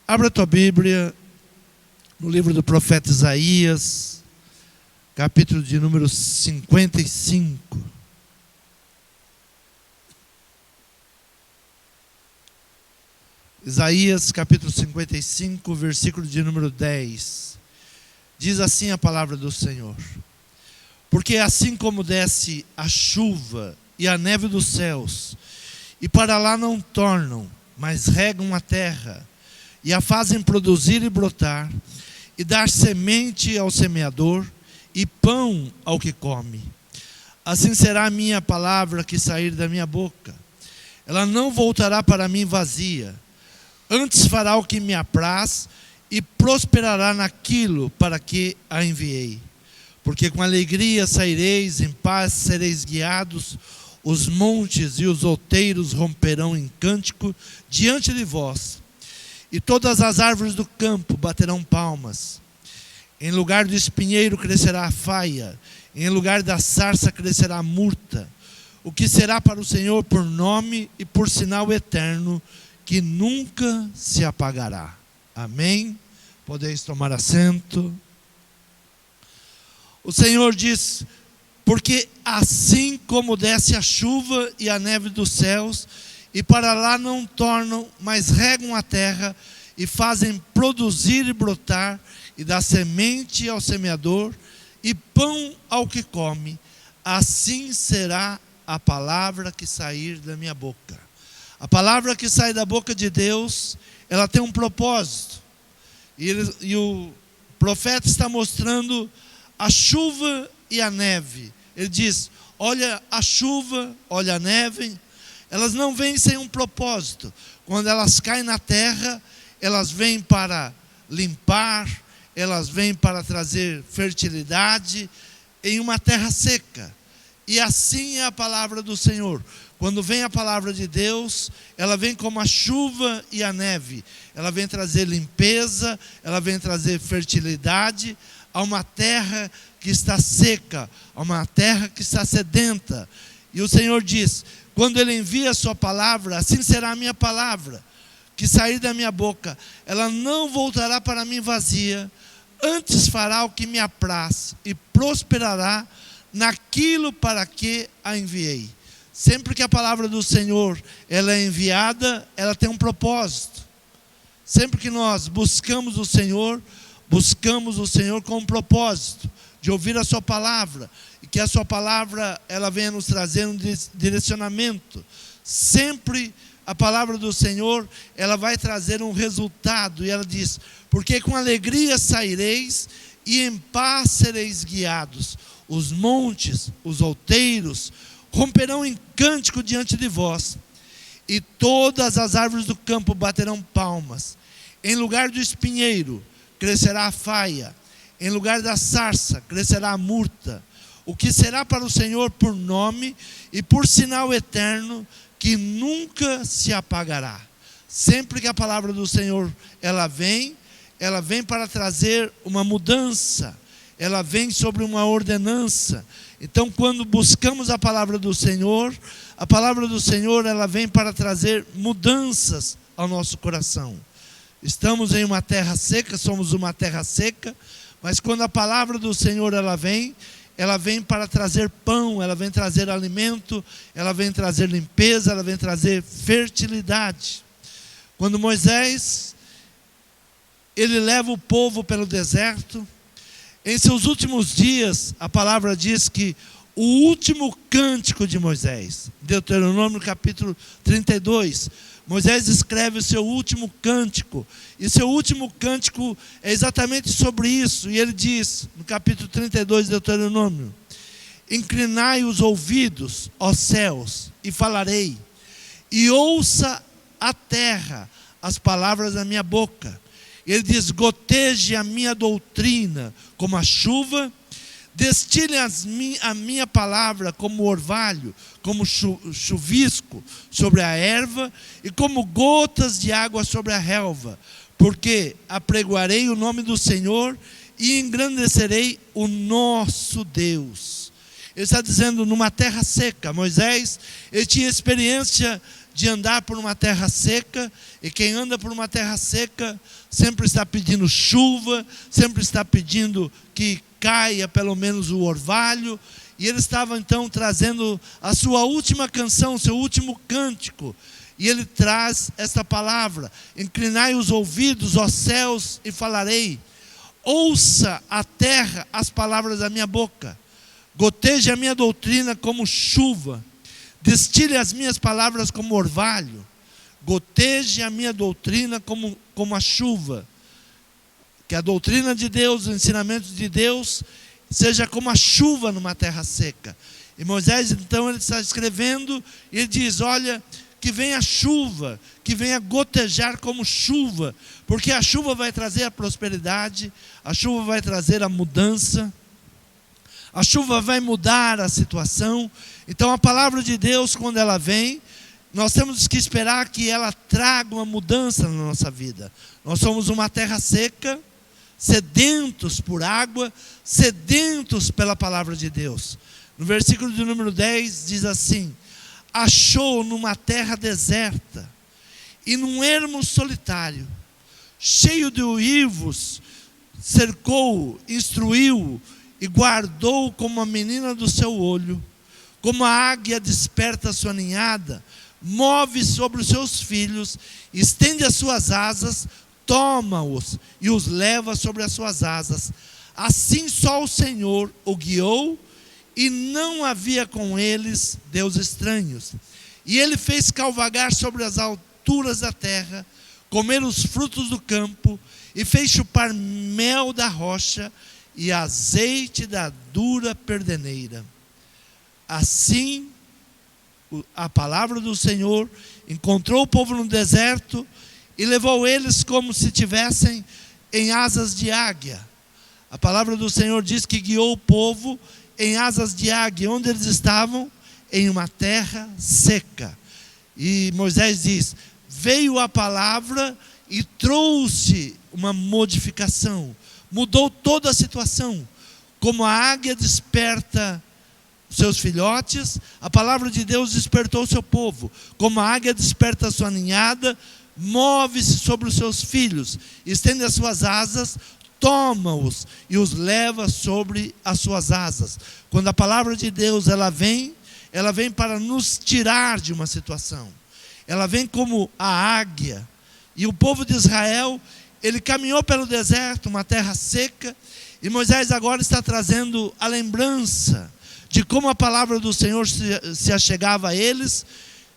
Abra a tua Bíblia no livro do profeta Isaías, capítulo de número 55. Isaías, capítulo 55, versículo de número 10. Diz assim a palavra do Senhor: porque assim como desce a chuva e a neve dos céus, e para lá não tornam, mas regam a terra, e a fazem produzir e brotar, e dar semente ao semeador, e pão ao que come, assim será a minha palavra que sair da minha boca. Ela não voltará para mim vazia, antes fará o que me apraz, e prosperará naquilo para que a enviei. Porque com alegria saireis, em paz sereis guiados, os montes e os outeiros romperão em cântico diante de vós, e todas as árvores do campo baterão palmas. Em lugar do espinheiro crescerá a faia, em lugar da sarça crescerá a murta, o que será para o Senhor por nome e por sinal eterno, que nunca se apagará. Amém? Podeis tomar assento. O Senhor diz: porque assim como desce a chuva e a neve dos céus, e para lá não tornam, mas regam a terra, e fazem produzir e brotar, e dá semente ao semeador, e pão ao que come, assim será a palavra que sair da minha boca. A palavra que sai da boca de Deus, ela tem um propósito. E o profeta está mostrando a chuva e a neve. Ele diz: olha a chuva, olha a neve, elas não vêm sem um propósito. Quando elas caem na terra, elas vêm para limpar, elas vêm para trazer fertilidade em uma terra seca. E assim é a palavra do Senhor. Quando vem a palavra de Deus, ela vem como a chuva e a neve. Ela vem trazer limpeza, ela vem trazer fertilidade a uma terra que está seca, a uma terra que está sedenta. E o Senhor diz: quando Ele envia a sua palavra, assim será a minha palavra que sair da minha boca. Ela não voltará para mim vazia, antes fará o que me apraz, e prosperará naquilo para que a enviei. Sempre que a palavra do Senhor ela é enviada, ela tem um propósito. Sempre que nós buscamos o Senhor com um propósito de ouvir a sua palavra, e que a sua palavra ela venha nos trazer um direcionamento. Sempre a palavra do Senhor ela vai trazer um resultado, e ela diz: porque com alegria saireis, e em paz sereis guiados. Os montes, os outeiros romperão em cântico diante de vós, e todas as árvores do campo baterão palmas. Em lugar do espinheiro crescerá a faia, em lugar da sarça crescerá a murta, o que será para o Senhor por nome e por sinal eterno, que nunca se apagará. Sempre que a palavra do Senhor ela vem para trazer uma mudança, ela vem sobre uma ordenança. Então, quando buscamos a palavra do Senhor ela vem para trazer mudanças ao nosso coração. Estamos em uma terra seca, somos uma terra seca, mas quando a palavra do Senhor ela vem para trazer pão, ela vem trazer alimento, ela vem trazer limpeza, ela vem trazer fertilidade. Quando Moisés ele leva o povo pelo deserto, em seus últimos dias, a palavra diz que o último cântico de Moisés, Deuteronômio capítulo 32, Moisés escreve o seu último cântico, e seu último cântico é exatamente sobre isso. E ele diz, no capítulo 32 de Deuteronômio: inclinai os ouvidos, ó céus, e falarei, e ouça a terra as palavras da minha boca. Ele diz: goteje a minha doutrina como a chuva, destile a minha palavra como orvalho, como chuvisco sobre a erva, e como gotas de água sobre a relva. Porque apregoarei o nome do Senhor, e engrandecerei o nosso Deus. Ele está dizendo, numa terra seca. Moisés, ele tinha experiência de andar por uma terra seca, e quem anda por uma terra seca sempre está pedindo chuva, sempre está pedindo que caia pelo menos o orvalho. E ele estava então trazendo a sua última canção, seu último cântico. E ele traz esta palavra: inclinai os ouvidos, ó céus, e falarei. Ouça a terra as palavras da minha boca. Goteje a minha doutrina como chuva. Destile as minhas palavras como orvalho. Goteje a minha doutrina como a chuva. Que a doutrina de Deus, os ensinamentos de Deus, seja como a chuva numa terra seca. E Moisés, então, ele está escrevendo, e ele diz: olha, que venha chuva, que venha gotejar como chuva, porque a chuva vai trazer a prosperidade, a chuva vai trazer a mudança, a chuva vai mudar a situação. Então a palavra de Deus, quando ela vem, nós temos que esperar que ela traga uma mudança na nossa vida. Nós somos uma terra seca, sedentos por água, sedentos pela palavra de Deus. No versículo de número 10 diz assim: achou numa terra deserta e num ermo solitário, cheio de uivos, cercou, instruiu e guardou como a menina do seu olho. Como a águia desperta a sua ninhada, move sobre os seus filhos, estende as suas asas, toma-os e os leva sobre as suas asas. Assim só o Senhor o guiou, e não havia com eles deuses estranhos. E ele fez cavalgar sobre as alturas da terra, comer os frutos do campo, e fez chupar mel da rocha e azeite da dura perdeneira. Assim, a palavra do Senhor encontrou o povo no deserto e levou eles como se tivessem em asas de águia. A palavra do Senhor diz que guiou o povo em asas de águia. Onde eles estavam? Em uma terra seca. E Moisés diz: veio a palavra e trouxe uma modificação, mudou toda a situação. Como a águia desperta seus filhotes, a palavra de Deus despertou o seu povo. Como a águia desperta a sua ninhada, move-se sobre os seus filhos, estende as suas asas, toma-os e os leva sobre as suas asas. Quando a palavra de Deus ela vem para nos tirar de uma situação. Ela vem como a águia. E o povo de Israel, ele caminhou pelo deserto, uma terra seca, e Moisés agora está trazendo a lembrança de como a palavra do Senhor se achegava a eles,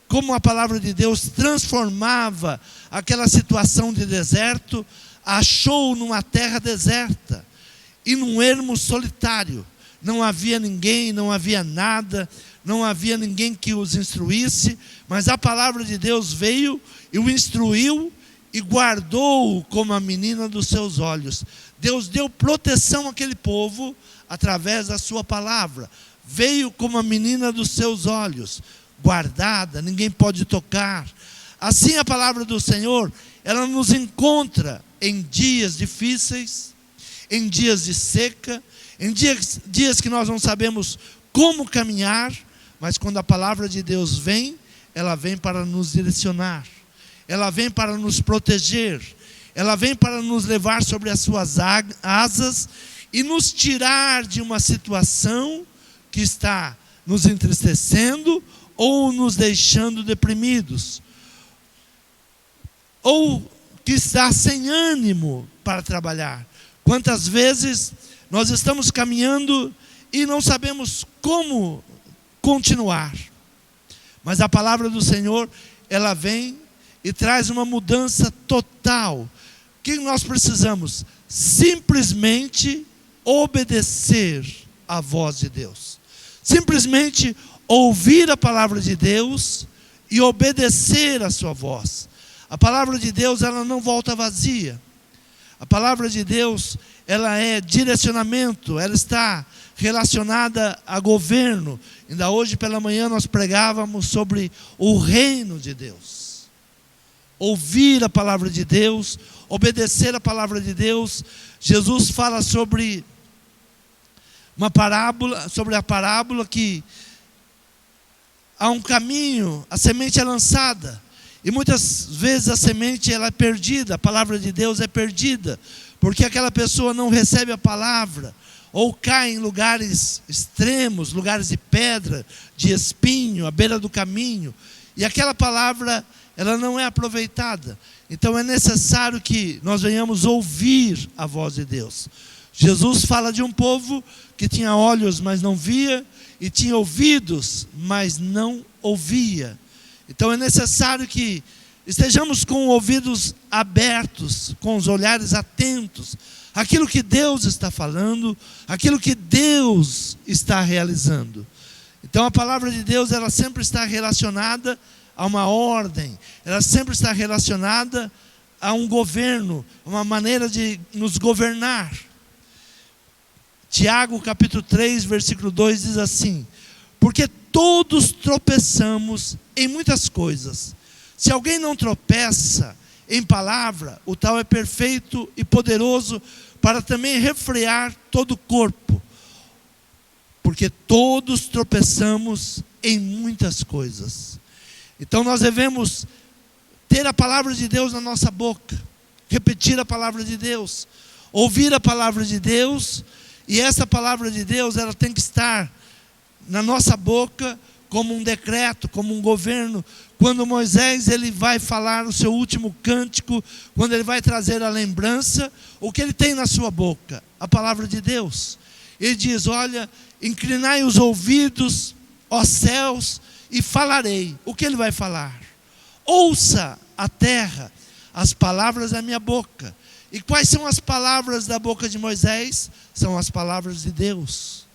como a palavra de Deus transformava aquela situação de deserto. Achou numa terra deserta e num ermo solitário. Não havia ninguém, não havia nada, não havia ninguém que os instruísse, mas a palavra de Deus veio e o instruiu e guardou como a menina dos seus olhos. Deus deu proteção àquele povo através da sua palavra. Veio como a menina dos seus olhos, guardada, ninguém pode tocar. Assim a palavra do Senhor, ela nos encontra em dias difíceis, em dias de seca, em dias que nós não sabemos como caminhar, mas quando a palavra de Deus vem, ela vem para nos direcionar, ela vem para nos proteger, ela vem para nos levar sobre as suas asas e nos tirar de uma situação que está nos entristecendo ou nos deixando deprimidos, ou que está sem ânimo para trabalhar. Quantas vezes nós estamos caminhando e não sabemos como continuar, mas a palavra do Senhor, ela vem e traz uma mudança total. O que nós precisamos? Simplesmente obedecer à voz de Deus, simplesmente ouvir a palavra de Deus e obedecer a sua voz. A palavra de Deus, ela não volta vazia. A palavra de Deus, ela é direcionamento, ela está relacionada a governo. Ainda hoje pela manhã nós pregávamos sobre o reino de Deus. Ouvir a palavra de Deus, obedecer a palavra de Deus. Jesus fala sobre uma parábola, sobre a parábola que há um caminho, a semente é lançada. E muitas vezes a semente ela é perdida, a palavra de Deus é perdida, porque aquela pessoa não recebe a palavra, ou cai em lugares extremos, lugares de pedra, de espinho, à beira do caminho, e aquela palavra ela não é aproveitada. Então é necessário que nós venhamos ouvir a voz de Deus. Jesus fala de um povo que tinha olhos, mas não via, e tinha ouvidos, mas não ouvia. Então é necessário que estejamos com ouvidos abertos, com os olhares atentos, aquilo que Deus está falando, aquilo que Deus está realizando. Então a palavra de Deus, ela sempre está relacionada a uma ordem, ela sempre está relacionada a um governo, uma maneira de nos governar. Tiago capítulo 3, versículo 2 diz assim: porque todos tropeçamos em muitas coisas. Se alguém não tropeça em palavra, o tal é perfeito e poderoso para também refrear todo o corpo. Porque todos tropeçamos em muitas coisas. Então nós devemos ter a palavra de Deus na nossa boca, repetir a palavra de Deus, ouvir a palavra de Deus, e essa palavra de Deus ela tem que estar na nossa boca como um decreto, como um governo. Quando Moisés ele vai falar o seu último cântico, quando ele vai trazer a lembrança, o que ele tem na sua boca? A palavra de Deus. Ele diz: olha, inclinai os ouvidos, ó céus, e falarei. O que ele vai falar? Ouça a terra as palavras da minha boca. E quais são as palavras da boca de Moisés? São as palavras de Deus.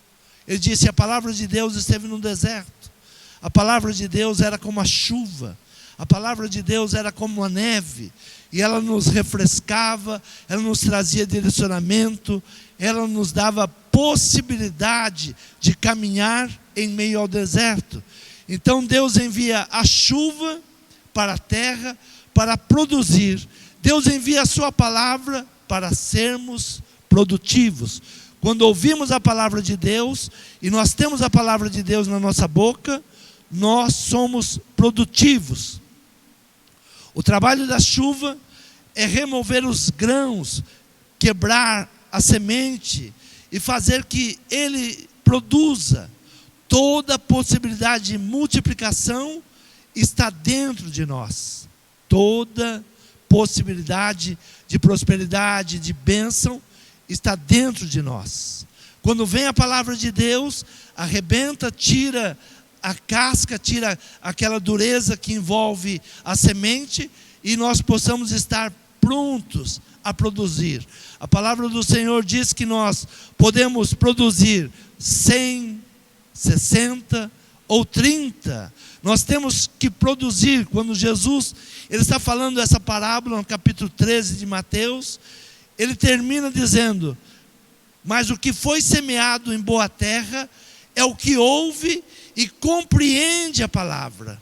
Ele disse: a palavra de Deus esteve no deserto. A palavra de Deus era como a chuva. A palavra de Deus era como a neve. E ela nos refrescava, ela nos trazia direcionamento, ela nos dava possibilidade de caminhar em meio ao deserto. Então Deus envia a chuva para a terra para produzir. Deus envia a sua palavra para sermos produtivos. Quando ouvimos a palavra de Deus, e nós temos a palavra de Deus na nossa boca, nós somos produtivos. O trabalho da chuva é remover os grãos, quebrar a semente e fazer que ele produza. Toda a possibilidade de multiplicação está dentro de nós. Toda possibilidade de prosperidade, de bênção, está dentro de nós. Quando vem a palavra de Deus, arrebenta, tira a casca, tira aquela dureza que envolve a semente, e nós possamos estar prontos a produzir. A palavra do Senhor diz que nós podemos produzir 100, 60 ou 30. Nós temos que produzir. Quando Jesus ele está falando essa parábola no capítulo 13 de Mateus, ele termina dizendo: mas o que foi semeado em boa terra é o que ouve e compreende a palavra.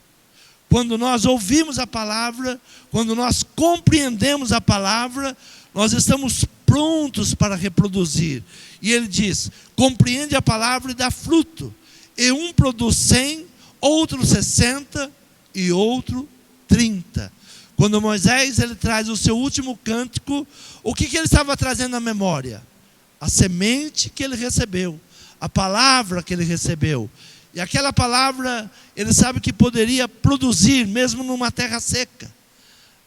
Quando nós ouvimos a palavra, quando nós compreendemos a palavra, nós estamos prontos para reproduzir. E ele diz: compreende a palavra e dá fruto. E um produz 100, outro 60 e outro 30. Quando Moisés ele traz o seu último cântico, o que ele estava trazendo à memória? A semente que ele recebeu, a palavra que ele recebeu. E aquela palavra, ele sabe que poderia produzir, mesmo numa terra seca.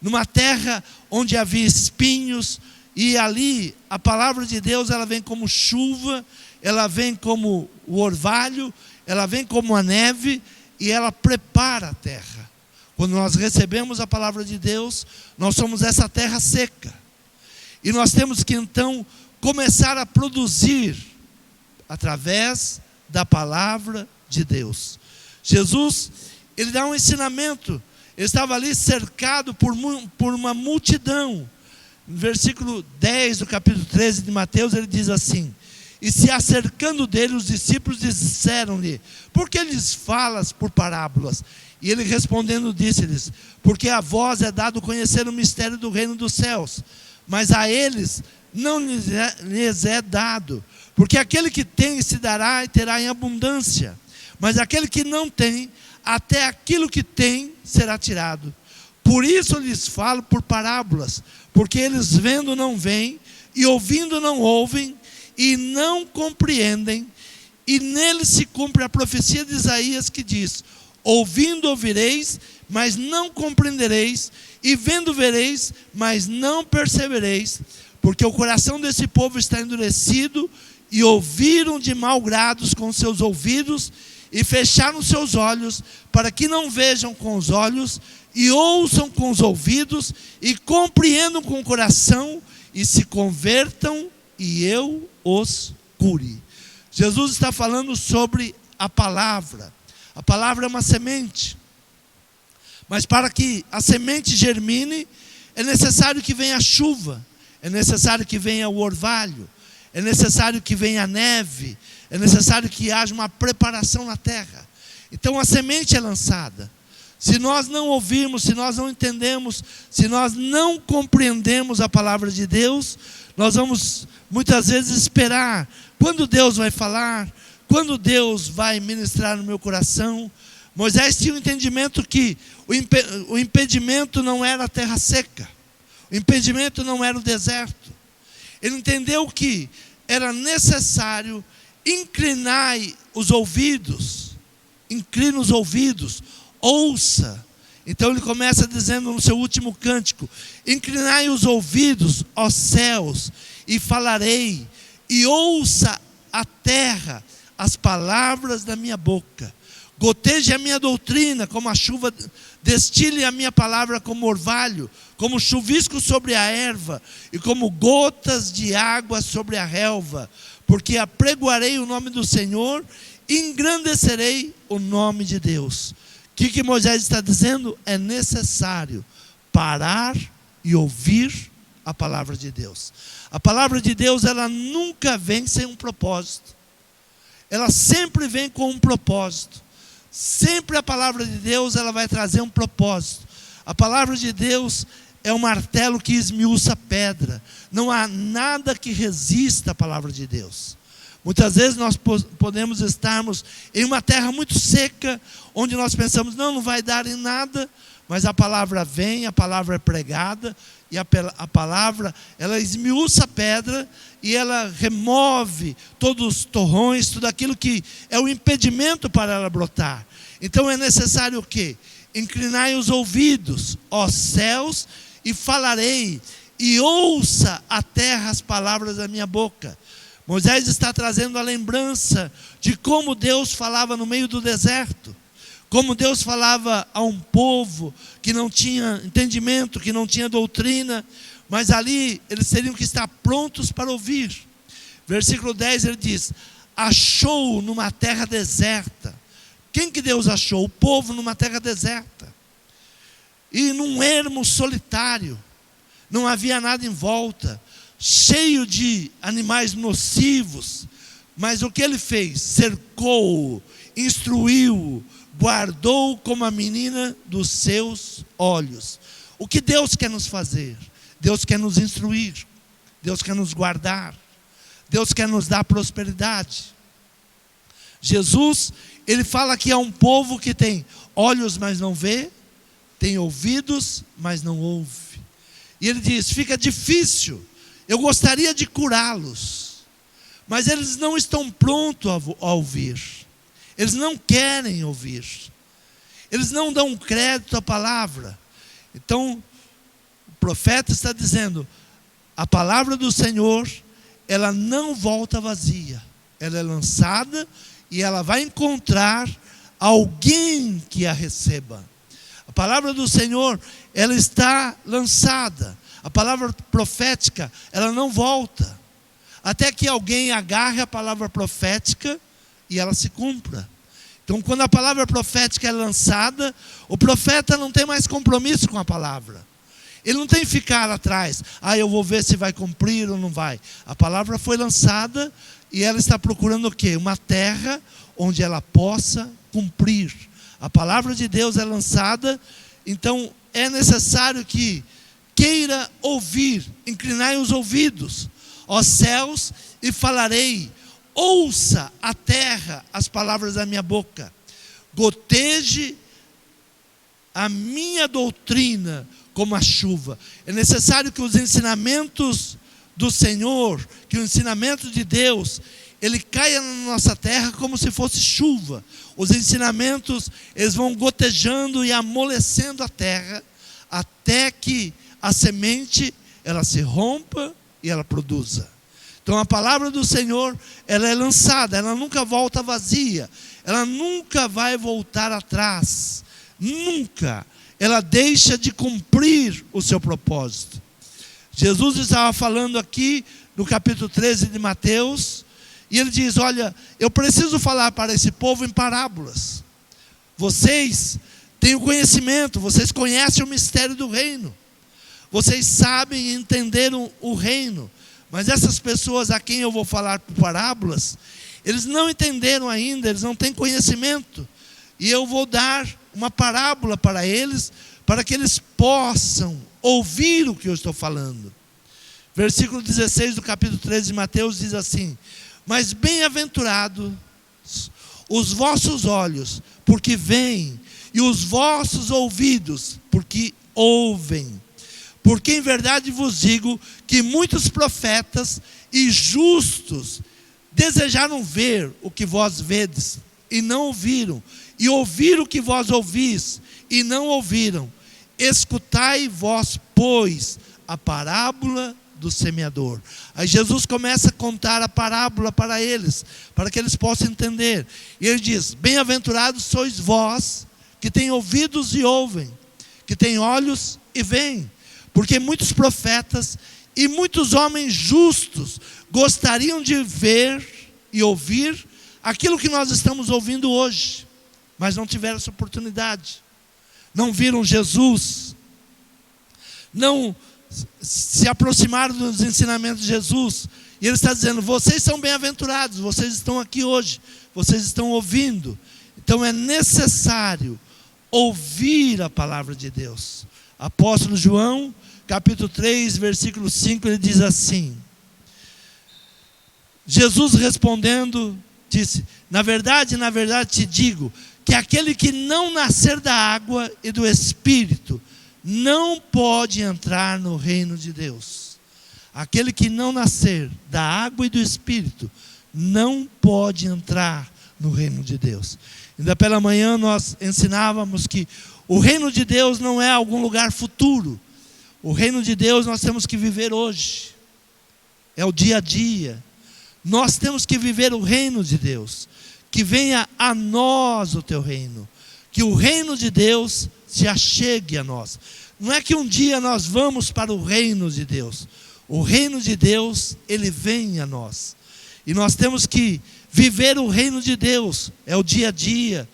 Numa terra onde havia espinhos, e ali a palavra de Deus, ela vem como chuva, ela vem como o orvalho, ela vem como a neve, e ela prepara a terra. Quando nós recebemos a palavra de Deus, nós somos essa terra seca. E nós temos que então começar a produzir através da palavra de Deus. Jesus, ele dá um ensinamento. Ele estava ali cercado por uma multidão. No versículo 10 do capítulo 13 de Mateus, ele diz assim: e se acercando dele, os discípulos disseram-lhe: por que lhes falas por parábolas? E ele respondendo disse-lhes: porque a vós é dado conhecer o mistério do reino dos céus, mas a eles não lhes é dado. Porque aquele que tem se dará e terá em abundância, mas aquele que não tem, até aquilo que tem será tirado. Por isso eu lhes falo por parábolas, porque eles vendo não veem, e ouvindo não ouvem, e não compreendem. E neles se cumpre a profecia de Isaías que diz: ouvindo ouvireis, mas não compreendereis, e vendo vereis, mas não percebereis, porque o coração desse povo está endurecido, e ouviram de mau grado com seus ouvidos, e fecharam seus olhos, para que não vejam com os olhos, e ouçam com os ouvidos, e compreendam com o coração, e se convertam, e eu os cure. Jesus está falando sobre a palavra. A palavra é uma semente. Mas para que a semente germine, é necessário que venha a chuva, é necessário que venha o orvalho, é necessário que venha a neve, é necessário que haja uma preparação na terra. Então a semente é lançada. Se nós não ouvirmos, se nós não entendemos, se nós não compreendemos a palavra de Deus, nós vamos muitas vezes esperar. Quando Deus vai falar? Quando Deus vai ministrar no meu coração? Moisés tinha um entendimento que o impedimento não era a terra seca. O impedimento não era o deserto. Ele entendeu que era necessário inclinar os ouvidos. Inclina os ouvidos. Ouça. Então ele começa dizendo no seu último cântico: inclinai os ouvidos, ó céus, e falarei, e ouça a terra as palavras da minha boca. Goteje a minha doutrina como a chuva, destile a minha palavra como orvalho, como chuvisco sobre a erva, e como gotas de água sobre a relva, porque apregoarei o nome do Senhor, e engrandecerei o nome de Deus. O que Moisés está dizendo? É necessário parar e ouvir a palavra de Deus. A palavra de Deus, ela nunca vem sem um propósito. Ela sempre vem com um propósito. Sempre a palavra de Deus, ela vai trazer um propósito. A palavra de Deus é um martelo que esmiuça a pedra. Não há nada que resista à palavra de Deus. Muitas vezes nós podemos estarmos em uma terra muito seca, onde nós pensamos, não vai dar em nada, mas a palavra vem, a palavra é pregada, e a palavra, ela esmiuça a pedra, e ela remove todos os torrões, tudo aquilo que é o impedimento para ela brotar. Então é necessário o quê? Inclinai os ouvidos, ó céus, e falarei, e ouça a terra as palavras da minha boca. Moisés está trazendo a lembrança de como Deus falava no meio do deserto, como Deus falava a um povo que não tinha entendimento, que não tinha doutrina, mas ali eles teriam que estar prontos para ouvir. Versículo 10 ele diz: achou numa terra deserta. Quem que Deus achou? O povo numa terra deserta, e num ermo solitário, não havia nada em volta, cheio de animais nocivos. Mas o que ele fez? Cercou-o, instruiu-o, guardou como a menina dos seus olhos. O que Deus quer nos fazer? Deus quer nos instruir, Deus quer nos guardar, Deus quer nos dar prosperidade. Jesus, ele fala que é um povo que tem olhos, mas não vê, tem ouvidos, mas não ouve. E ele diz, fica difícil, eu gostaria de curá-los, mas eles não estão prontos a ouvir. Eles não querem ouvir. Eles não dão crédito à palavra. Então, o profeta está dizendo, a palavra do Senhor, ela não volta vazia. Ela é lançada e ela vai encontrar alguém que a receba. A palavra do Senhor, ela está lançada. A palavra profética, ela não volta. Até que alguém agarre a palavra profética e ela se cumpra. Então, quando a palavra profética é lançada, o profeta não tem mais compromisso com a palavra. Ele não tem que ficar atrás. Eu vou ver se vai cumprir ou não vai. A palavra foi lançada e ela está procurando o quê? Uma terra onde ela possa cumprir. A palavra de Deus é lançada, então é necessário que queira ouvir, inclinai os ouvidos, ó céus, e falarei, ouça a terra as palavras da minha boca. goteje a minha doutrina como a chuva. É necessário que os ensinamentos do Senhor, que o ensinamento de Deus, ele caia na nossa terra como se fosse chuva. Os ensinamentos, eles vão gotejando e amolecendo a terra, até que a semente, ela se rompa e ela produza. Então a palavra do Senhor, ela é lançada, ela nunca volta vazia, ela nunca vai voltar atrás, nunca. Ela deixa de cumprir o seu propósito. Jesus estava falando aqui no capítulo 13 de Mateus, e ele diz: olha, eu preciso falar para esse povo em parábolas. Vocês têm o conhecimento, vocês conhecem o mistério do reino, vocês sabem e entenderam o reino, mas essas pessoas a quem eu vou falar por parábolas, eles não entenderam ainda, eles não têm conhecimento, e eu vou dar uma parábola para eles, para que eles possam ouvir o que eu estou falando. Versículo 16 do capítulo 13 de Mateus diz assim: mas bem-aventurados os vossos olhos, porque veem, e os vossos ouvidos, porque ouvem. Porque em verdade vos digo que muitos profetas e justos desejaram ver o que vós vedes, e não ouviram, e ouvir o que vós ouvis, e não ouviram. Escutai vós, pois, a parábola do semeador. Aí Jesus começa a contar a parábola para eles, para que eles possam entender. E ele diz: bem-aventurados sois vós, que têm ouvidos e ouvem, que têm olhos e veem. Porque muitos profetas e muitos homens justos gostariam de ver e ouvir aquilo que nós estamos ouvindo hoje, mas não tiveram essa oportunidade. Não viram Jesus, não se aproximaram dos ensinamentos de Jesus. E ele está dizendo: vocês são bem-aventurados, vocês estão aqui hoje, vocês estão ouvindo. Então é necessário ouvir a palavra de Deus. Apóstolo João, capítulo 3, versículo 5, ele diz assim: Jesus respondendo, disse: na verdade te digo, que aquele que não nascer da água e do Espírito, não pode entrar no reino de Deus. Aquele que não nascer da água e do Espírito, não pode entrar no reino de Deus. Ainda pela manhã nós ensinávamos que o reino de Deus não é algum lugar futuro. O reino de Deus nós temos que viver hoje. É o dia a dia. Nós temos que viver o reino de Deus. Que venha a nós o teu reino. Que o reino de Deus se achegue a nós. Não é que um dia nós vamos para o reino de Deus. O reino de Deus, ele vem a nós. E nós temos que viver o reino de Deus. É o dia a dia.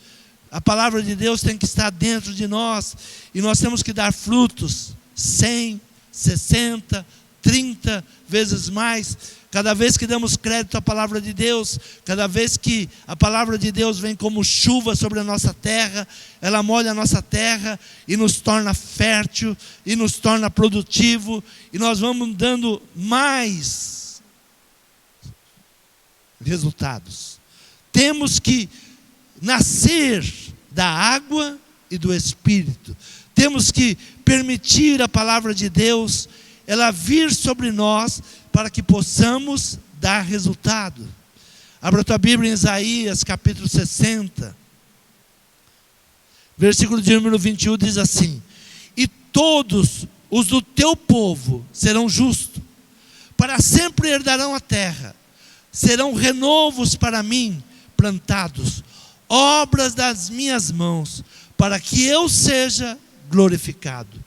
A palavra de Deus tem que estar dentro de nós. E nós temos que dar frutos. 100, 60, 30 vezes mais. Cada vez que damos crédito à palavra de Deus, cada vez que a palavra de Deus vem como chuva sobre a nossa terra, ela molha a nossa terra e nos torna fértil, e nos torna produtivo, e nós vamos dando mais resultados. Temos que nascer da água e do Espírito. Temos que permitir a palavra de Deus, ela vir sobre nós, para que possamos dar resultado. Abra a tua Bíblia em Isaías, capítulo 60. Versículo de número 21 diz assim: e todos os do teu povo serão justos, para sempre herdarão a terra, serão renovos para mim, plantados, obras das minhas mãos, para que eu seja glorificado.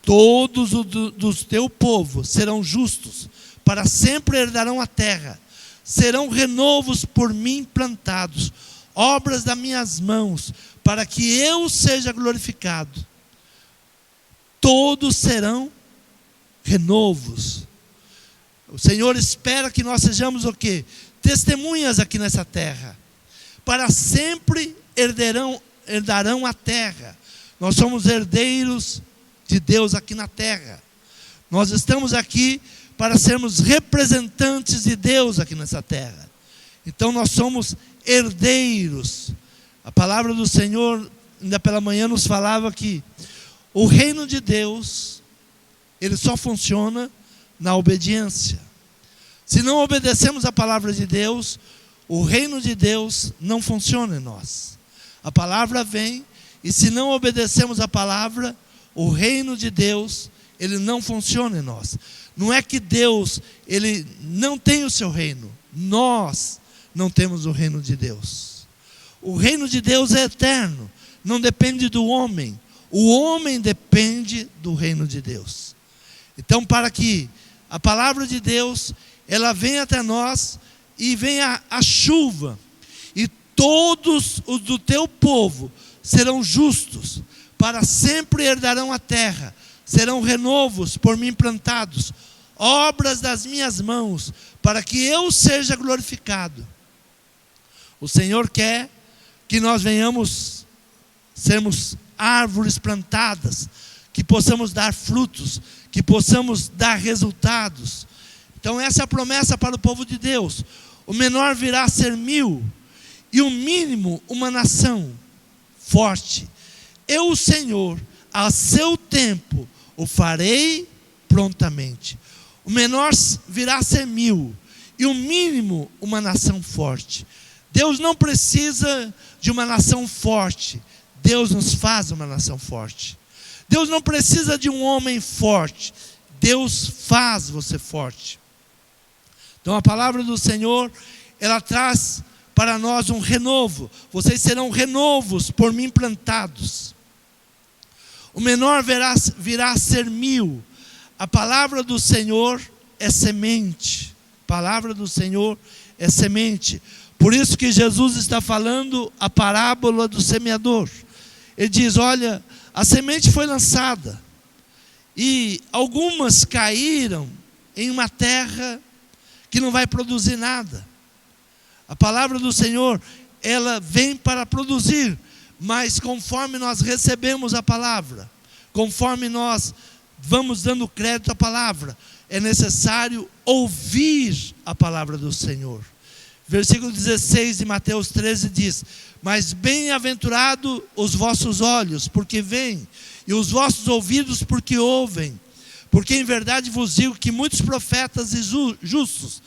Todos os do teu povo serão justos, para sempre herdarão a terra, serão renovos por mim plantados, obras das minhas mãos, para que eu seja glorificado. Todos serão renovos. O Senhor espera que nós sejamos o quê? Testemunhas aqui nessa terra. Para sempre herdarão a terra. Nós somos herdeiros de Deus aqui na terra. Nós estamos aqui para sermos representantes de Deus aqui nessa terra. Então nós somos herdeiros A palavra do Senhor, ainda pela manhã, nos falava que o reino de Deus, ele só funciona na obediência. Se não obedecemos a palavra de Deus, o reino de Deus não funciona em nós. A palavra vem, e se não obedecemos a palavra, o reino de Deus, ele não funciona em nós. Não é que Deus, ele não tem o seu reino. Nós não temos o reino de Deus. O reino de Deus é eterno, não depende do homem. O homem depende do reino de Deus. Então, para que a palavra de Deus, ela venha até nós, e venha a chuva, e todos os do teu povo serão justos, para sempre herdarão a terra, serão renovos por mim plantados, obras das minhas mãos, para que eu seja glorificado. O Senhor quer que nós venhamos sermos árvores plantadas, que possamos dar frutos, que possamos dar resultados. Então essa é a promessa para o povo de Deus. O menor virá a ser 1000, e o mínimo uma nação forte. Eu, o Senhor, a seu tempo, o farei prontamente. O menor virá a ser 1000, e o mínimo uma nação forte. Deus não precisa de uma nação forte. Deus nos faz uma nação forte. Deus não precisa de um homem forte. Deus faz você forte. Então a palavra do Senhor, ela traz para nós um renovo. Vocês serão renovos por mim plantados. O menor virá a ser 1000. A palavra do Senhor é semente. A palavra do Senhor é semente. Por isso que Jesus está falando a parábola do semeador. Ele diz, olha, a semente foi lançada, e algumas caíram em uma terra que não vai produzir nada. A palavra do Senhor, ela vem para produzir, mas conforme nós recebemos a palavra, conforme nós vamos dando crédito à palavra, é necessário ouvir a palavra do Senhor. Versículo 16 de Mateus 13 diz, mas bem-aventurado os vossos olhos, porque veem, e os vossos ouvidos, porque ouvem. Porque em verdade vos digo que muitos profetas e justos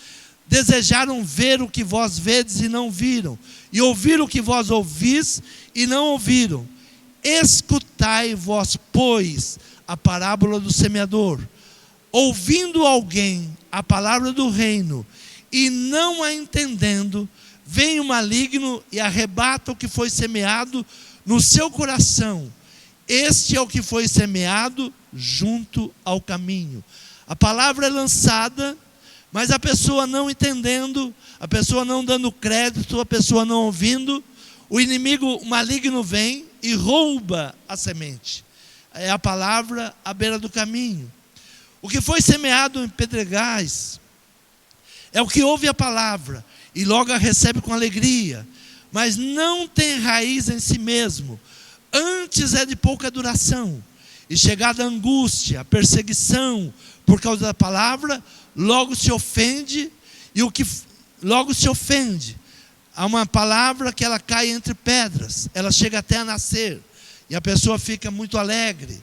desejaram ver o que vós vedes e não viram, e ouvir o que vós ouvis e não ouviram. Escutai vós, pois, a parábola do semeador. Ouvindo alguém a palavra do reino, e não a entendendo, vem o maligno e arrebata o que foi semeado no seu coração. Este é o que foi semeado junto ao caminho. A palavra é lançada, mas a pessoa não entendendo, a pessoa não dando crédito, a pessoa não ouvindo, o inimigo maligno vem e rouba a semente. É a palavra à beira do caminho. O que foi semeado em pedregais é o que ouve a palavra e logo a recebe com alegria, mas não tem raiz em si mesmo, antes é de pouca duração, e chegada a angústia, a perseguição, por causa da palavra, logo se ofende, e o que logo se ofende. Há uma palavra que ela cai entre pedras, ela chega até a nascer, e a pessoa fica muito alegre,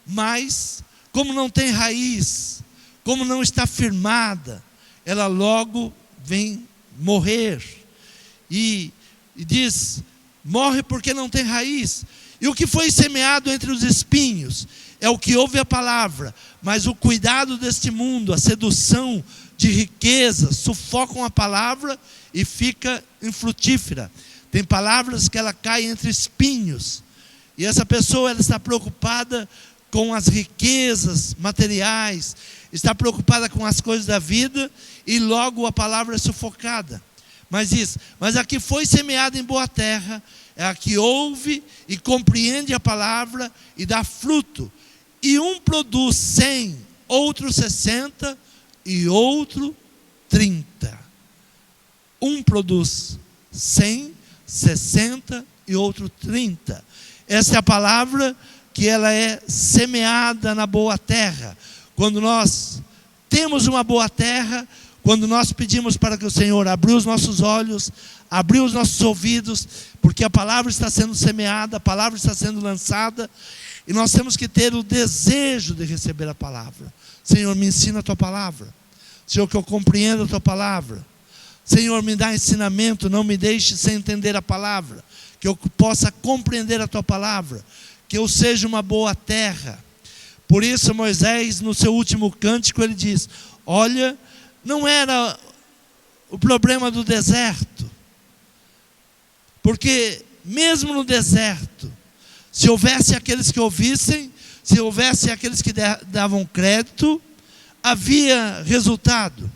mas como não tem raiz, como não está firmada, ela logo vem morrer, e diz, morre porque não tem raiz. E o que foi semeado entre os espinhos é o que ouve a palavra, mas o cuidado deste mundo, a sedução de riquezas, sufocam a palavra e fica infrutífera. Tem palavras que ela cai entre espinhos, e essa pessoa ela está preocupada com as riquezas materiais, está preocupada com as coisas da vida, e logo a palavra é sufocada. Mas diz, mas a que foi semeada em boa terra, é a que ouve e compreende a palavra e dá fruto. E um produz 100, outro 60 e outro 30. Um produz 100, 60 e outro 30. Essa é a palavra que ela é semeada na boa terra. Quando nós temos uma boa terra, quando nós pedimos para que o Senhor abriu os nossos olhos, abriu os nossos ouvidos, porque a palavra está sendo semeada, a palavra está sendo lançada, e nós temos que ter o desejo de receber a palavra. Senhor, me ensina a tua palavra. Senhor, que eu compreenda a tua palavra. Senhor, me dá ensinamento, não me deixe sem entender a palavra. Que eu possa compreender a tua palavra. Que eu seja uma boa terra. Por isso Moisés, no seu último cântico, ele diz: olha, não era o problema do deserto. Porque mesmo no deserto, se houvesse aqueles que ouvissem, se houvesse aqueles que davam crédito, havia resultado.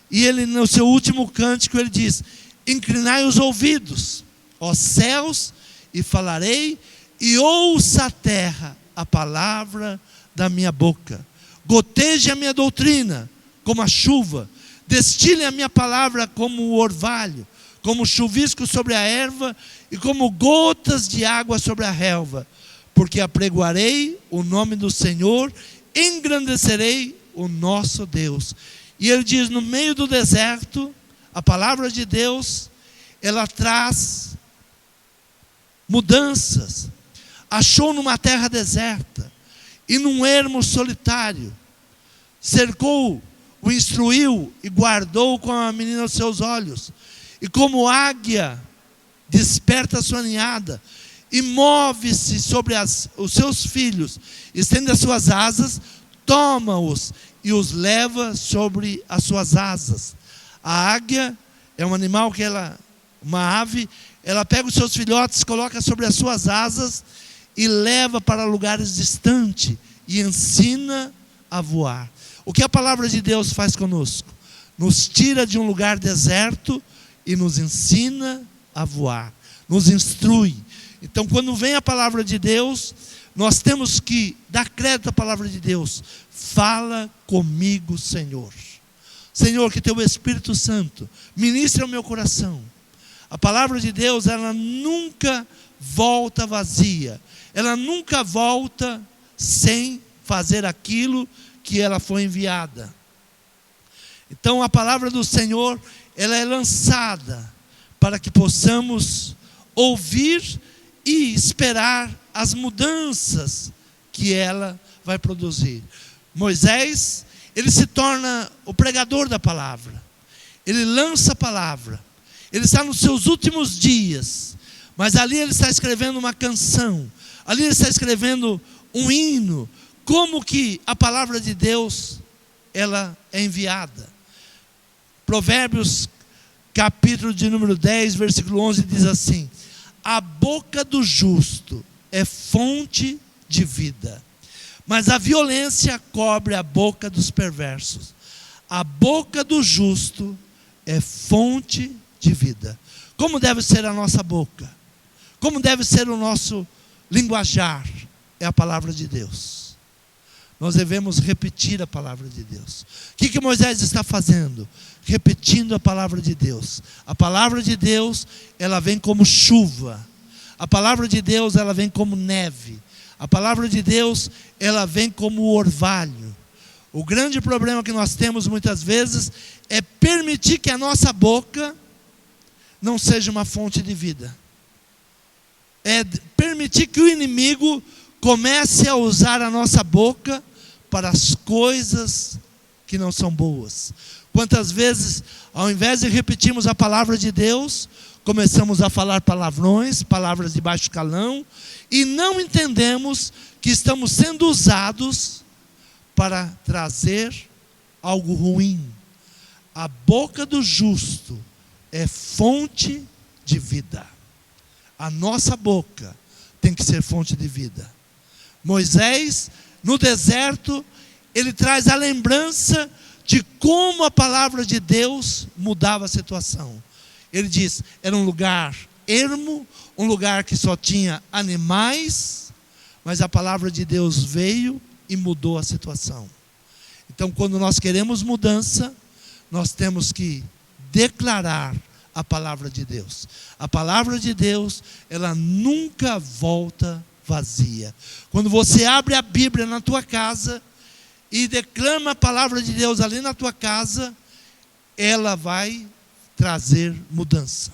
E ele, no seu último cântico, ele diz: inclinai os ouvidos, ó céus, e falarei, e ouça a terra a palavra da minha boca. Goteje a minha doutrina como a chuva, destile a minha palavra como o orvalho, como chuvisco sobre a erva e como gotas de água sobre a relva. Porque apregoarei o nome do Senhor, engrandecerei o nosso Deus. E ele diz, no meio do deserto, a palavra de Deus, ela traz mudanças. Achou numa terra deserta, e num ermo solitário, cercou, o instruiu e guardou com a menina aos seus olhos. E como águia desperta a sua ninhada, e move-se sobre os seus filhos, estende as suas asas, toma-os e os leva sobre as suas asas. A águia é um animal que uma ave, ela pega os seus filhotes, coloca sobre as suas asas e leva para lugares distantes e ensina a voar. O que a palavra de Deus faz conosco? Nos tira de um lugar deserto e nos ensina a voar, nos instrui. Então, quando vem a palavra de Deus, nós temos que dar crédito à palavra de Deus. Fala comigo, Senhor. Senhor, que teu Espírito Santo ministre ao meu coração. A palavra de Deus, ela nunca volta vazia. Ela nunca volta sem fazer aquilo que ela foi enviada. Então, a palavra do Senhor, ela é lançada para que possamos ouvir e esperar as mudanças que ela vai produzir. Moisés, ele se torna o pregador da palavra. Ele lança a palavra. Ele está nos seus últimos dias. Mas ali ele está escrevendo uma canção. Ali ele está escrevendo um hino. Como que a palavra de Deus, ela é enviada. Provérbios, capítulo de número 10, versículo 11, diz assim: a boca do justo é fonte de vida, mas a violência cobre a boca dos perversos. A boca do justo é fonte de vida. Como deve ser a nossa boca? Como deve ser o nosso linguajar? É a palavra de Deus. Nós devemos repetir a palavra de Deus. O que Moisés está fazendo? Repetindo a palavra de Deus. A palavra de Deus, ela vem como chuva. A palavra de Deus, ela vem como neve. A palavra de Deus, ela vem como orvalho. O grande problema que nós temos muitas vezes é permitir que a nossa boca não seja uma fonte de vida. É permitir que o inimigo comece a usar a nossa boca para as coisas que não são boas. Quantas vezes, ao invés de repetirmos a palavra de Deus, começamos a falar palavrões, palavras de baixo calão, e não entendemos que estamos sendo usados para trazer algo ruim. A boca do justo é fonte de vida. A nossa boca tem que ser fonte de vida. Moisés, no deserto, ele traz a lembrança de como a palavra de Deus mudava a situação. Ele diz, era um lugar ermo, um lugar que só tinha animais, mas a palavra de Deus veio e mudou a situação. Então, quando nós queremos mudança, nós temos que declarar a palavra de Deus. A palavra de Deus, ela nunca volta vazia. Quando você abre a Bíblia na tua casa e declama a palavra de Deus ali na tua casa, ela vai trazer mudança.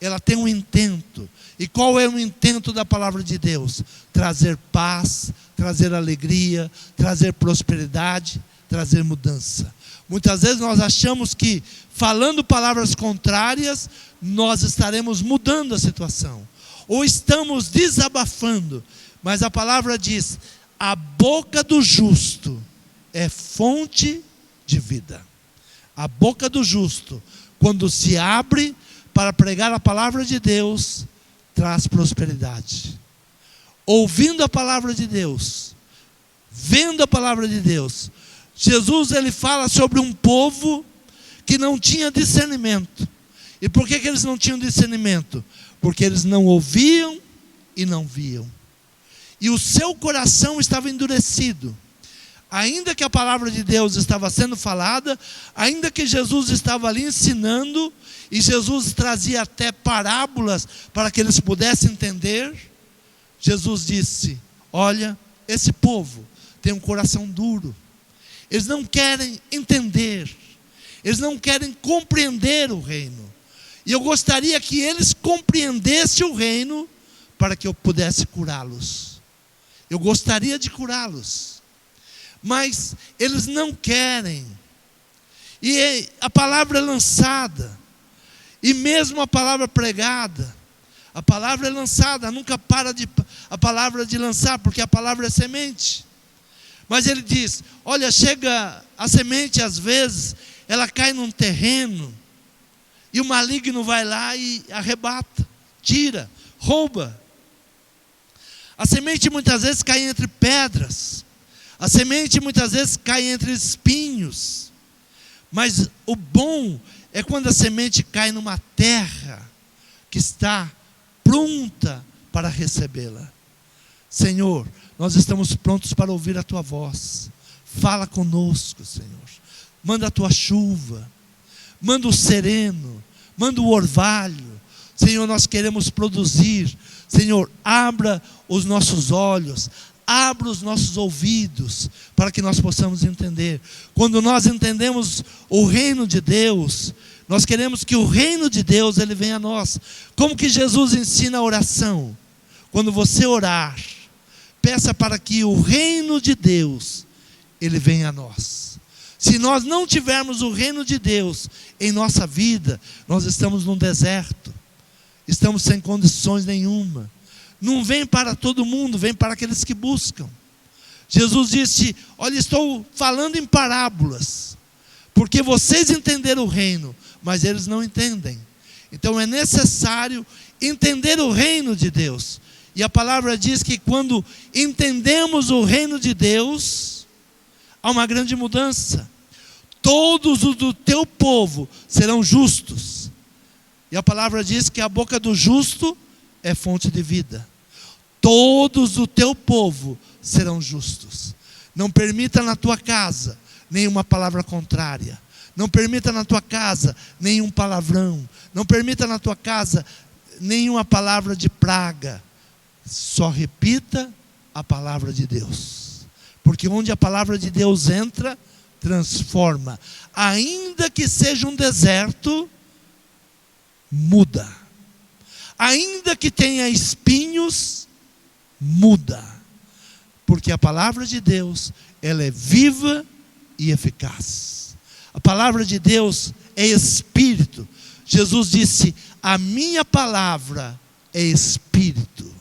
Ela tem um intento. E qual é o intento da palavra de Deus? Trazer paz, trazer alegria, trazer prosperidade, trazer mudança. Muitas vezes nós achamos que, falando palavras contrárias, nós estaremos mudando a situação. Ou estamos desabafando. Mas a palavra diz: a boca do justo é fonte de vida. A boca do justo, quando se abre para pregar a palavra de Deus, traz prosperidade. Ouvindo a palavra de Deus, vendo a palavra de Deus, Jesus, ele fala sobre um povo que não tinha discernimento. E por que eles não tinham discernimento? Porque eles não ouviam e não viam. E o seu coração estava endurecido. Ainda que a palavra de Deus estava sendo falada, ainda que Jesus estava ali ensinando, e Jesus trazia até parábolas para que eles pudessem entender, Jesus disse: olha, esse povo tem um coração duro. Eles não querem entender, eles não querem compreender o reino. E eu gostaria que eles compreendessem o reino para que eu pudesse curá-los. Eu gostaria de curá-los, mas eles não querem. E a palavra é lançada, e mesmo a palavra pregada, a palavra é lançada, nunca para a palavra de lançar, porque a palavra é semente. Mas ele diz: olha, chega a semente, às vezes, ela cai num terreno, e o maligno vai lá e arrebata, tira, rouba. A semente muitas vezes cai entre pedras, a semente muitas vezes cai entre espinhos, mas o bom é quando a semente cai numa terra que está pronta para recebê-la. Senhor, nós estamos prontos para ouvir a Tua voz. Fala conosco, Senhor. Manda a Tua chuva, manda o sereno, manda o orvalho. Senhor, nós queremos produzir. Senhor, abra os nossos olhos, abra os nossos ouvidos, para que nós possamos entender. Quando nós entendemos o reino de Deus, nós queremos que o reino de Deus, ele venha a nós. Como que Jesus ensina a oração? Quando você orar, peça para que o reino de Deus, ele venha a nós. Se nós não tivermos o reino de Deus em nossa vida, nós estamos num deserto, estamos sem condições nenhuma. Não vem para todo mundo, vem para aqueles que buscam. Jesus disse: olha, estou falando em parábolas, porque vocês entenderam o reino, mas eles não entendem. Então é necessário entender o reino de Deus. E a palavra diz que quando entendemos o reino de Deus, há uma grande mudança. Todos os do teu povo serão justos. E a palavra diz que a boca do justo é fonte de vida. Todos do teu povo serão justos. Não permita na tua casa nenhuma palavra contrária. Não permita na tua casa nenhum palavrão. Não permita na tua casa nenhuma palavra de praga. Só repita a palavra de Deus. Porque onde a palavra de Deus entra, transforma. Ainda que seja um deserto, muda. Ainda que tenha espinhos, muda. Porque a palavra de Deus, ela é viva e eficaz. A palavra de Deus é espírito. Jesus disse: a minha palavra é espírito.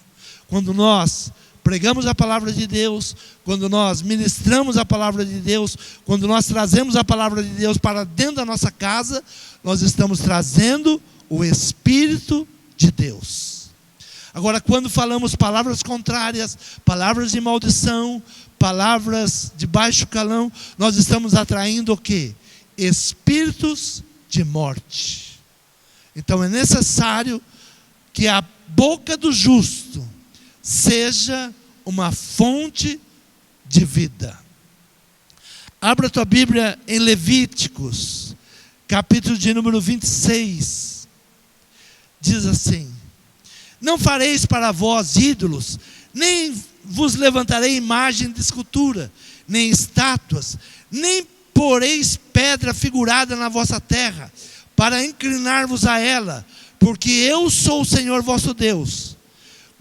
Quando nós pregamos a palavra de Deus, quando nós ministramos a palavra de Deus, quando nós trazemos a palavra de Deus para dentro da nossa casa, nós estamos trazendo o Espírito de Deus. Agora, quando falamos palavras contrárias, palavras de maldição, palavras de baixo calão, nós estamos atraindo o quê? Espíritos de morte. Então é necessário que a boca do justo seja uma fonte de vida. Abra a tua Bíblia em Levíticos, capítulo de número 26. Diz assim: não fareis para vós ídolos, nem vos levantarei imagem de escultura, nem estátuas, nem poreis pedra figurada na vossa terra, para inclinar-vos a ela, porque eu sou o Senhor vosso Deus.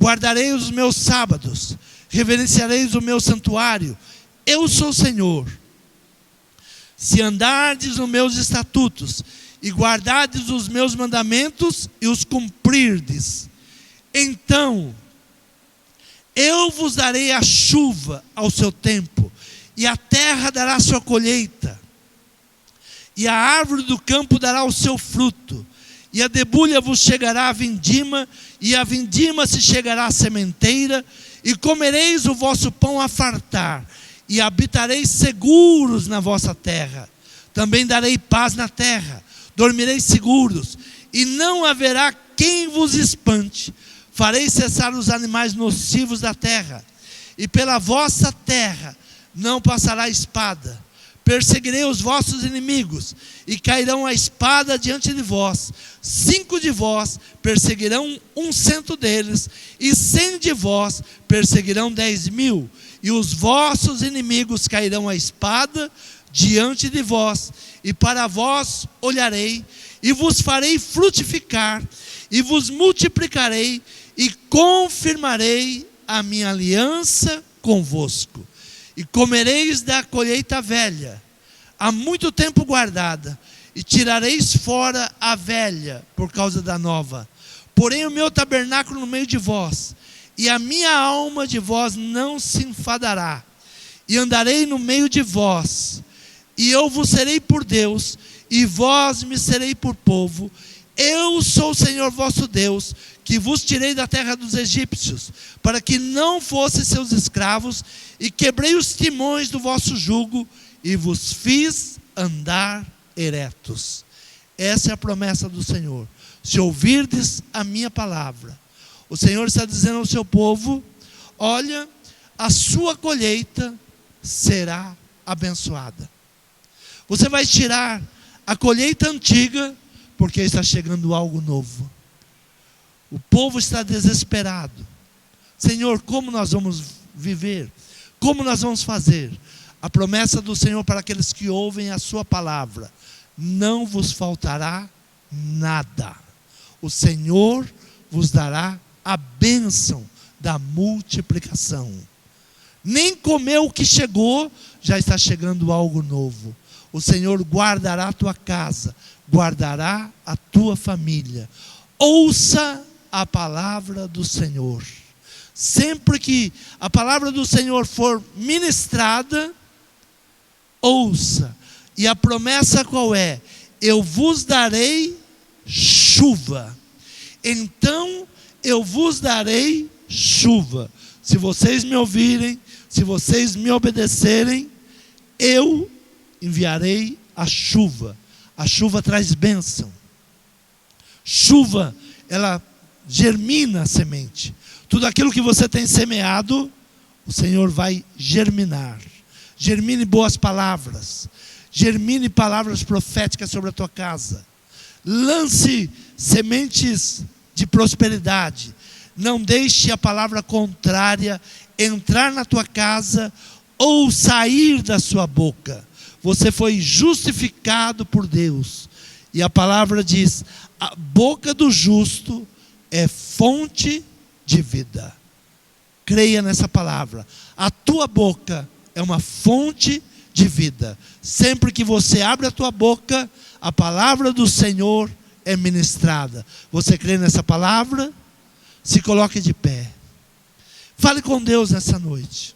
Guardarei os meus sábados, reverenciareis o meu santuário, eu sou o Senhor. Se andardes nos meus estatutos, e guardardes os meus mandamentos, e os cumprirdes, então eu vos darei a chuva ao seu tempo, e a terra dará sua colheita, e a árvore do campo dará o seu fruto, e a debulha vos chegará a vindima, e a vindima se chegará à sementeira, e comereis o vosso pão a fartar, e habitareis seguros na vossa terra. Também darei paz na terra, dormireis seguros, e não haverá quem vos espante. Farei cessar os animais nocivos da terra, e pela vossa terra não passará espada. Perseguirei os vossos inimigos, e cairão a espada diante de vós. 5 de vós perseguirão 100 deles, e 100 de vós perseguirão 10.000. E os vossos inimigos cairão a espada diante de vós, e para vós olharei, e vos farei frutificar, e vos multiplicarei, e confirmarei a minha aliança convosco. E comereis da colheita velha, há muito tempo guardada, e tirareis fora a velha por causa da nova. Porém o meu tabernáculo no meio de vós, e a minha alma de vós não se enfadará. E andarei no meio de vós, e eu vos serei por Deus, e vós me serei por povo. Eu sou o Senhor vosso Deus, que vos tirei da terra dos egípcios, para que não fossem seus escravos, e quebrei os timões do vosso jugo, e vos fiz andar eretos. Essa é a promessa do Senhor. Se ouvirdes a minha palavra, o Senhor está dizendo ao seu povo: olha, a sua colheita será abençoada. Você vai tirar a colheita antiga, porque está chegando algo novo. O povo está desesperado. Senhor, como nós vamos viver? Como nós vamos fazer? A promessa do Senhor para aqueles que ouvem a sua palavra: não vos faltará nada. O Senhor vos dará a bênção da multiplicação. Nem comeu o que chegou, já está chegando algo novo. O Senhor guardará a tua casa, guardará a tua família. Ouça a palavra do Senhor. Sempre que a palavra do Senhor for ministrada, ouça. E a promessa qual é? Eu vos darei chuva. Então eu vos darei chuva. Se vocês me ouvirem, se vocês me obedecerem, eu enviarei a chuva. A chuva traz bênção. Chuva, ela germina a semente. Tudo aquilo que você tem semeado, o Senhor vai germinar. Germine boas palavras. Germine palavras proféticas sobre a tua casa. Lance sementes de prosperidade. Não deixe a palavra contrária entrar na tua casa ou sair da sua boca. Você foi justificado por Deus. E a palavra diz: a boca do justo é fonte de vida. Creia nessa palavra. A tua boca é uma fonte de vida. Sempre que você abre a tua boca, a palavra do Senhor é ministrada. Você crê nessa palavra? Se coloque de pé. Fale com Deus nessa noite.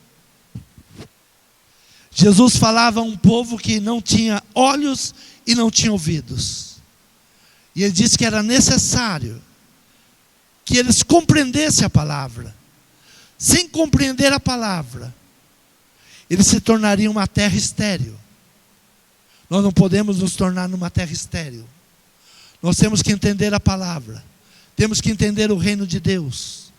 Jesus falava a um povo que não tinha olhos e não tinha ouvidos. E ele disse que era necessário que eles compreendessem a palavra. Sem compreender a palavra, eles se tornariam uma terra estéril. Nós não podemos nos tornar numa terra estéril. Nós temos que entender a palavra. Temos que entender o reino de Deus.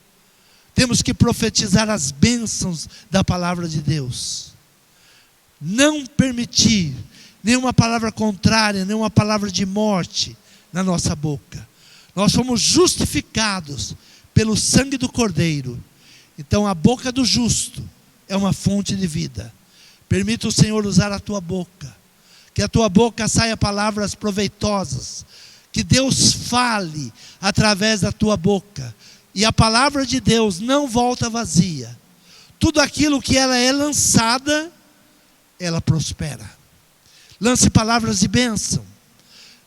Temos que profetizar as bênçãos da palavra de Deus. Não permitir nenhuma palavra contrária, nenhuma palavra de morte na nossa boca. Nós fomos justificados pelo sangue do Cordeiro. Então a boca do justo é uma fonte de vida. Permita o Senhor usar a tua boca. que a tua boca saia palavras proveitosas, que Deus fale através da tua boca, e a palavra de Deus não volta vazia. Tudo aquilo que ela é lançada, ela prospera. Lance palavras de bênção,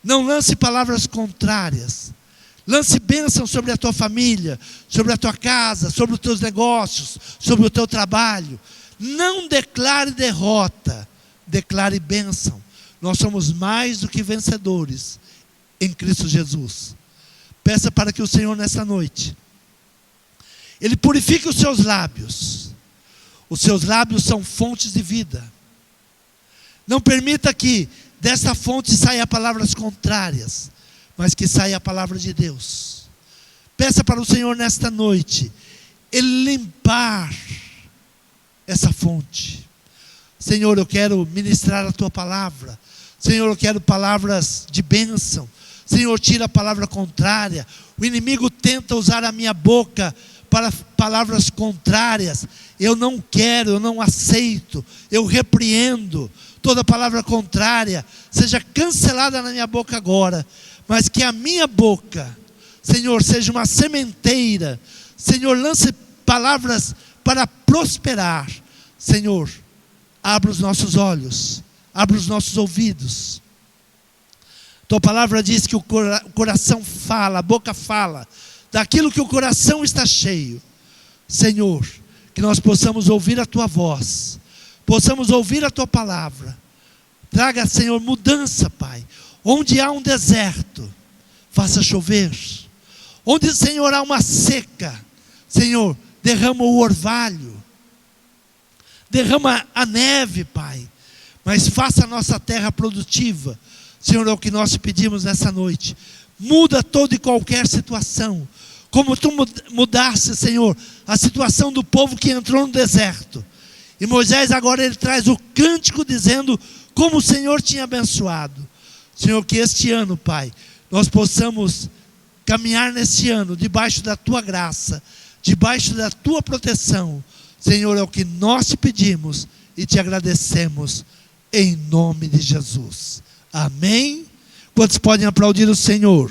não lance palavras contrárias. Lance bênção sobre a tua família, sobre a tua casa, sobre os teus negócios, sobre o teu trabalho. Não declare derrota, declare bênção. Nós somos mais do que vencedores em Cristo Jesus. Peça para que o Senhor nessa noite, Ele purifique os seus lábios. Os seus lábios são fontes de vida. Não permita que dessa fonte saia palavras contrárias, mas que saia a palavra de Deus. Peça para o Senhor nesta noite, Ele limpar essa fonte. Senhor, eu quero ministrar a tua palavra. Senhor, eu quero palavras de bênção. Senhor, tira a palavra contrária. O inimigo tenta usar a minha boca para palavras contrárias. Eu não quero, eu não aceito. Eu repreendo. Toda palavra contrária seja cancelada na minha boca agora. Mas que a minha boca, Senhor, seja uma sementeira. Senhor, lance palavras para prosperar. Senhor, abra os nossos olhos, abra os nossos ouvidos. Tua palavra diz que o coração fala, a boca fala, daquilo que o coração está cheio. Senhor, que nós possamos ouvir a tua voz, possamos ouvir a tua palavra. Traga, Senhor, mudança, Pai. Onde há um deserto, faça chover. Onde, Senhor, há uma seca, Senhor, derrama o orvalho. Derrama a neve, Pai. Mas faça a nossa terra produtiva. Senhor, é o que nós te pedimos nessa noite. Muda toda e qualquer situação. Como tu mudaste, Senhor, a situação do povo que entrou no deserto. E Moisés agora ele traz o cântico dizendo como o Senhor tinha abençoado. Senhor, que este ano, Pai, nós possamos caminhar neste ano debaixo da tua graça, debaixo da tua proteção. Senhor, é o que nós te pedimos e te agradecemos em nome de Jesus. Amém? Quantos podem aplaudir o Senhor?